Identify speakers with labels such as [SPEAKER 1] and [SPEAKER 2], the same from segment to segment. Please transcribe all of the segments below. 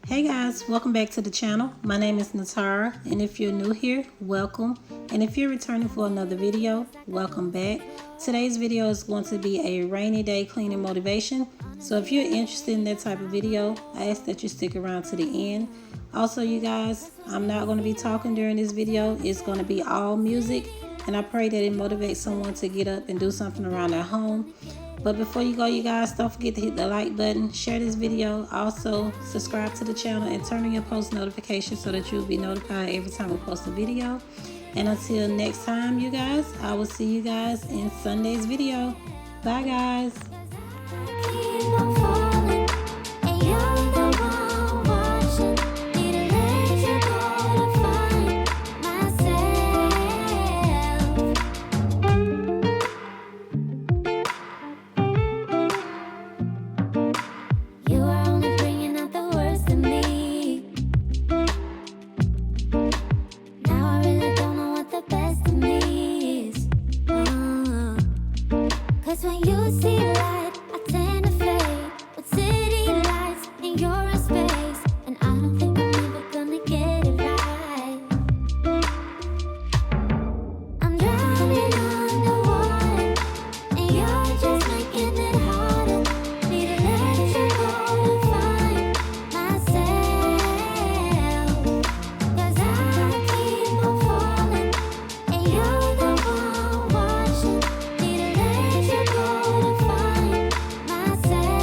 [SPEAKER 1] Hey guys, welcome back to the channel. My name is Natara, and if you're new here, welcome. And if you're returning for another video, welcome back. Today's video is going to be a rainy day cleaning motivation. So if you're interested in that type of video, I ask that you stick around to the end. Also, you guys, I'm not going to be talking during this video. It's going to be all music, and I pray that it motivates someone to get up and do something around their home. But before you go, you guys, don't forget to hit the like button, share this video, also subscribe to the channel and turn on your post notifications so that you'll be notified every time we post a video. And until next time, you guys, I will see you guys in Sunday's video. Bye guys.
[SPEAKER 2] When you see light, I tend to fade with city lights in your space, and I don't think I'm ever gonna get it right. I'm drowning underwater, and you're just making it harder. Need to let you go to find myself, 'cause I keep on falling, and you're the one watching. Need to let you go to find myself.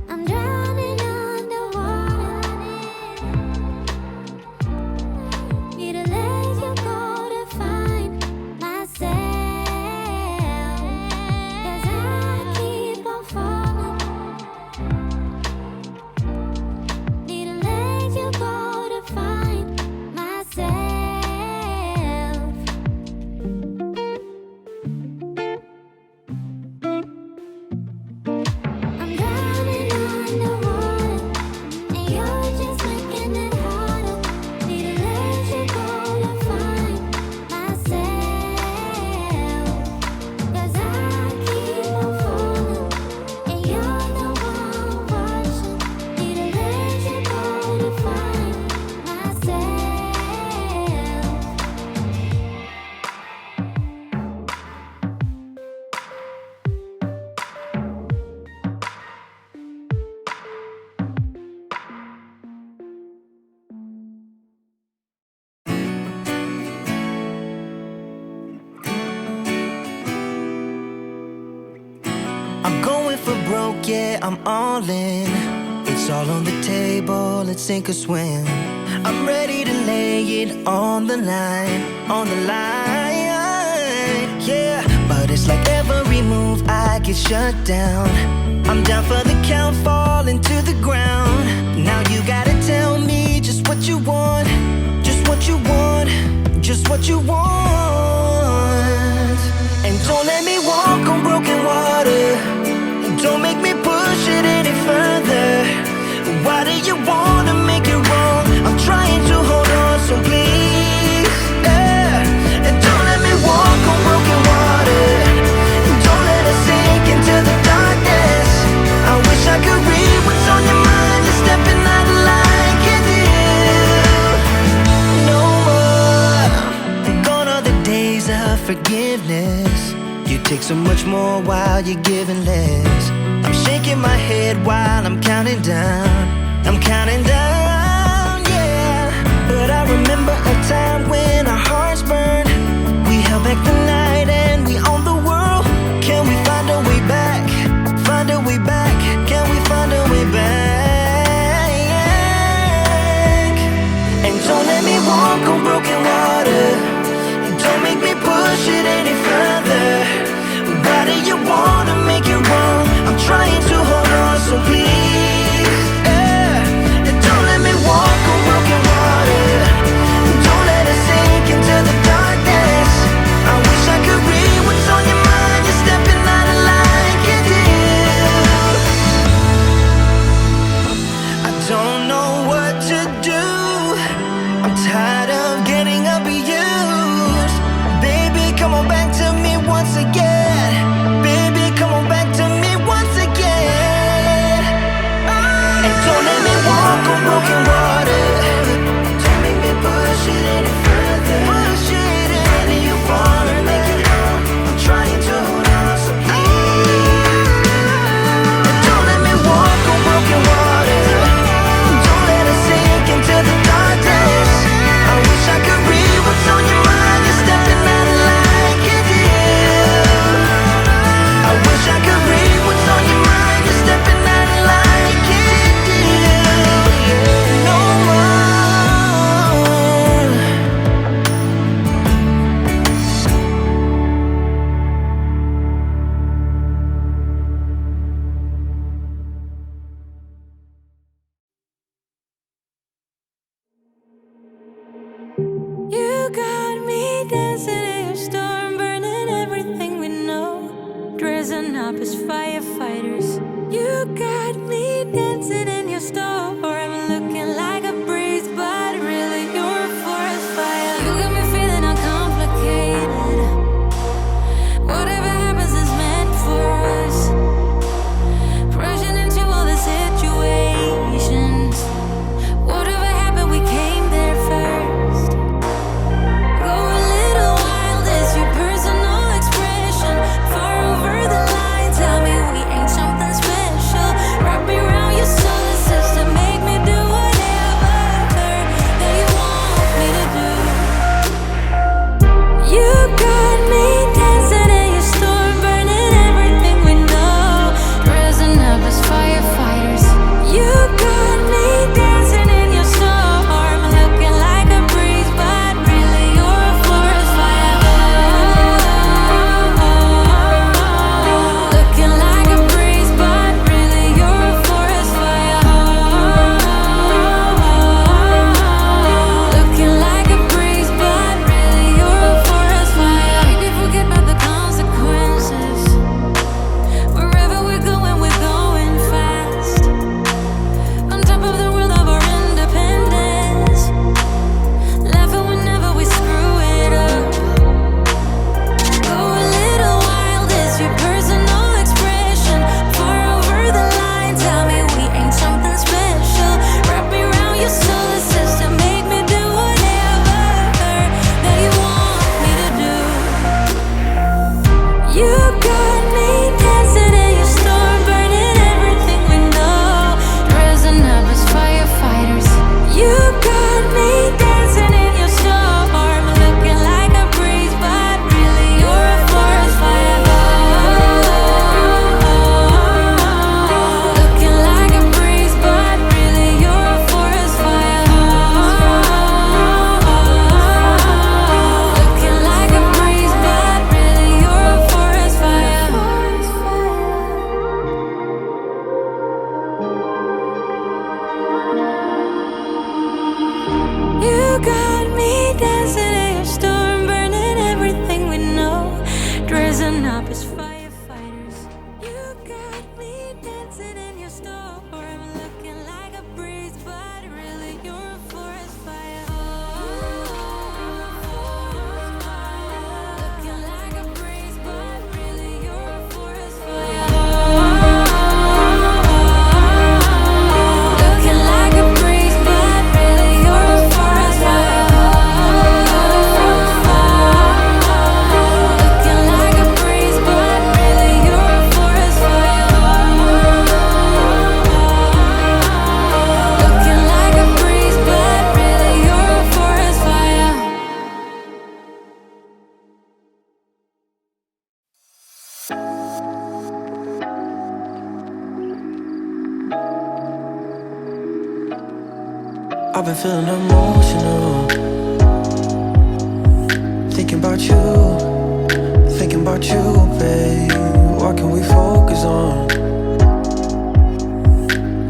[SPEAKER 2] I'm drowning underwater. Need to let you go to find myself, 'cause I keep on falling. Need to let you go to find myself. I'm drowning underwater, and you're just making it harder. Need to let you go to find myself, 'cause I keep on falling, and you're the one watching. Need to let you go to find myself.
[SPEAKER 3] I'm going for broke, yeah, I'm all in. It's all on the table, let's sink or swim. I'm ready to lay it on the line, yeah. But it's like every move I get shut down. I'm down for the count, falling to the ground. Now you gotta tell me just what you want, just what you want, just what you want. And don't let me walk on broken water. Don't make me push it any further. Why do you wanna make it wrong? I'm trying to hold on, so please, yeah. And don't let me walk on broken water. Don't let us sink into the darkness. I wish I could read what's on your mind. You're stepping out of line, can't you? No more. Gone are the days of forgiveness. You take so much more while you're giving less. I'm shaking my head while I'm counting down. I'm counting down, yeah. But I remember a time when our hearts burned. We held back the night and we owned the world. Can we find a way back? Find a way back? Can we find a way back? And don't let me walk on broken water. Don't make me push it any further. Why do you wanna make it wrong? I'm trying to hold on, so please, yeah. And don't let me walk on broken water. Don't let us sink into the darkness. I wish I could read what's on your mind. You're stepping out of line, can't you? I don't know what to do. I've been feeling emotional, thinking about you, babe. What can we focus on?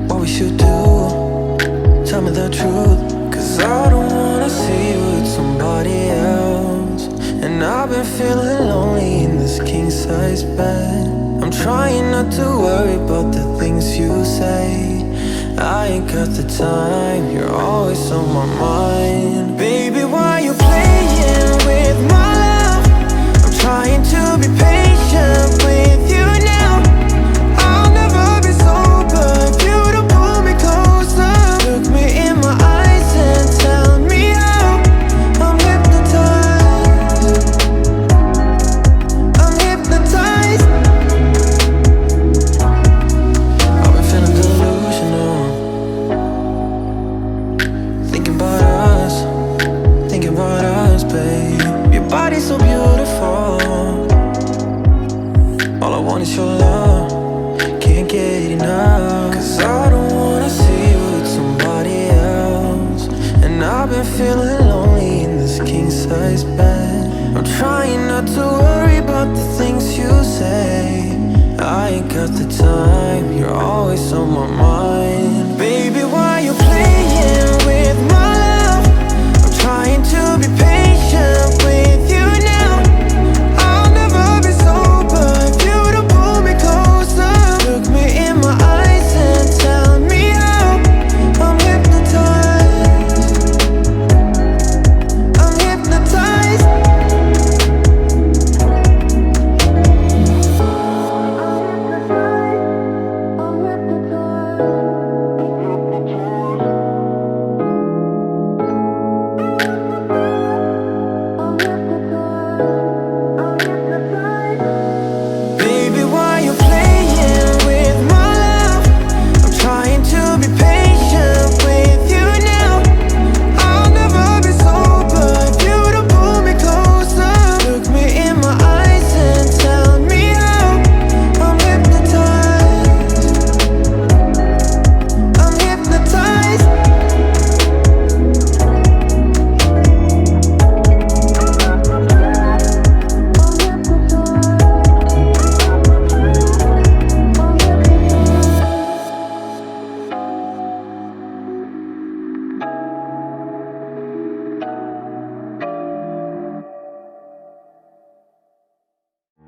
[SPEAKER 3] What we should do? Tell me the truth, 'cause I don't wanna see you with somebody else. And I've been feeling lonely in this king-size bed. I'm trying not to worry about the things you say. I ain't got the time, you're always on my mind. Baby, why you playing with my love? I'm trying to be patient with you now. I'll never be sober if you don't pull me closer. Look me in my eyes and tell me how. I'm hypnotized, I'm hypnotized. I've been feeling delusional, thinking about us, babe. Your body's so beautiful, all I want is your love, can't get enough. 'Cause I don't wanna see you with somebody else. And I've been feeling lonely in this king-size bed. I'm trying not to worry about the things you say. I ain't got the time, you're always on my mind. Baby, why you playing with my love? I'm trying to be patient with you now. I'll never be sober if you don't pull me closer. Look me in my eyes and tell me how. I'm hypnotized, I'm hypnotized. Baby, why you playing with my love? I'm trying to be patient with you now. I'll never be sober if you don't pull me closer. Look me in my eyes and tell me how. I'm hypnotized, I'm hypnotized.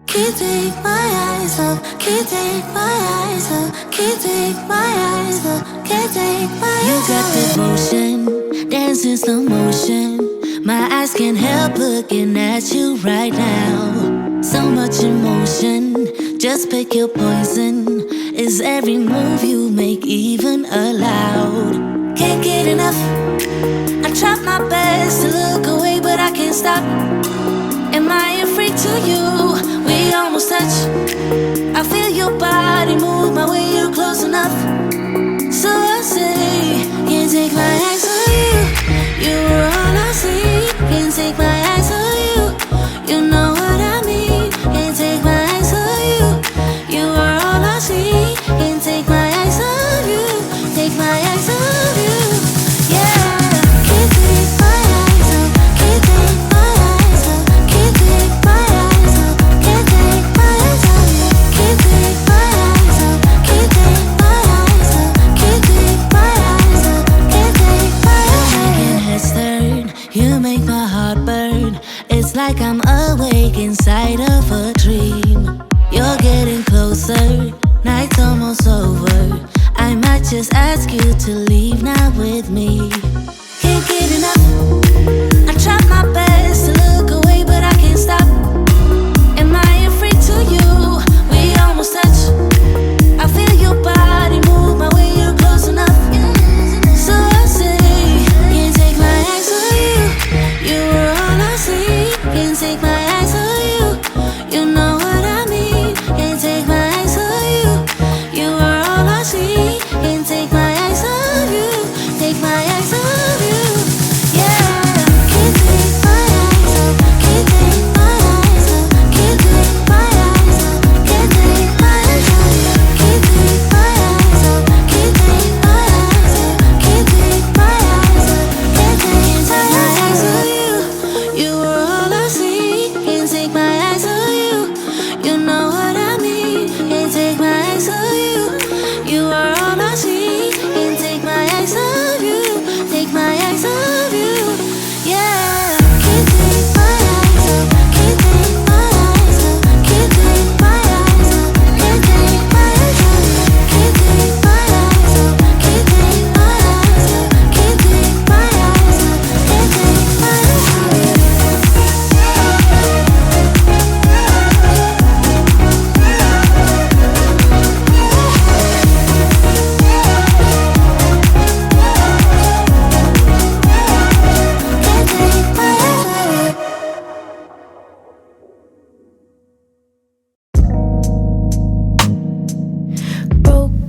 [SPEAKER 2] Can't take my eyes off, can't take my eyes off, can't take my eyes off, can't take my eyes off. You got that motion, dance in slow motion. My eyes can't help looking at you right now. So much emotion, just pick your poison. Is every move you make even allowed? Can't get enough. I try my best to look away, but I can't stop. Am I a freak to you? We almost touch. I feel your body move my way, you're close enough. So I say, can't take my eyes on you. You were all I see. Can't take my eyes on you. You know what I mean. Can't take my eyes on you. You were all I see. Can't take my eyes on you. Take my eyes on you. Yeah. Can't take my eyes off. Can't take my eyes off. Can't take my eyes off. Can't take my eyes off you. Can't take my eyes off. Can't take my eyes off. Can't take my eyes off. Can't take my eyes off. Shaking head stern, you make my heart burn. It's like I'm awake inside of a dream. You're getting closer, night's almost over. I might just ask you to leave now with me. Can't get enough. I try my best to look away, but I can't stop. Am I a freak to you? We almost touch. I feel your body move my way, you're close enough. So I say, can't take my eyes on you. You were all I see. Can't take my eyes on you. You know what I mean. Can't take my eyes on you. You were all I see. Can't take my eyes on you. Take my eyes on you. Yeah. Can't take my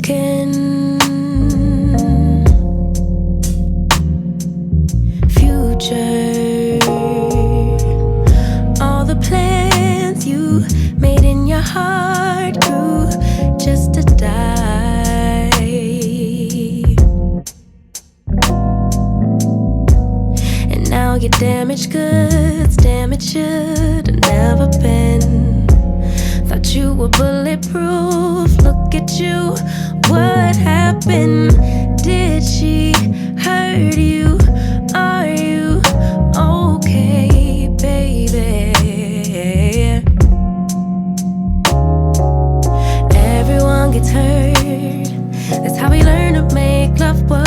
[SPEAKER 2] broken. Future, all the plans you made in your heart grew just to die. And now your damaged goods, damaged should have never been. Thought you were bulletproof, look at you, what happened? Did she hurt you? Are you okay, baby? Everyone gets hurt, that's how we learn to make love work.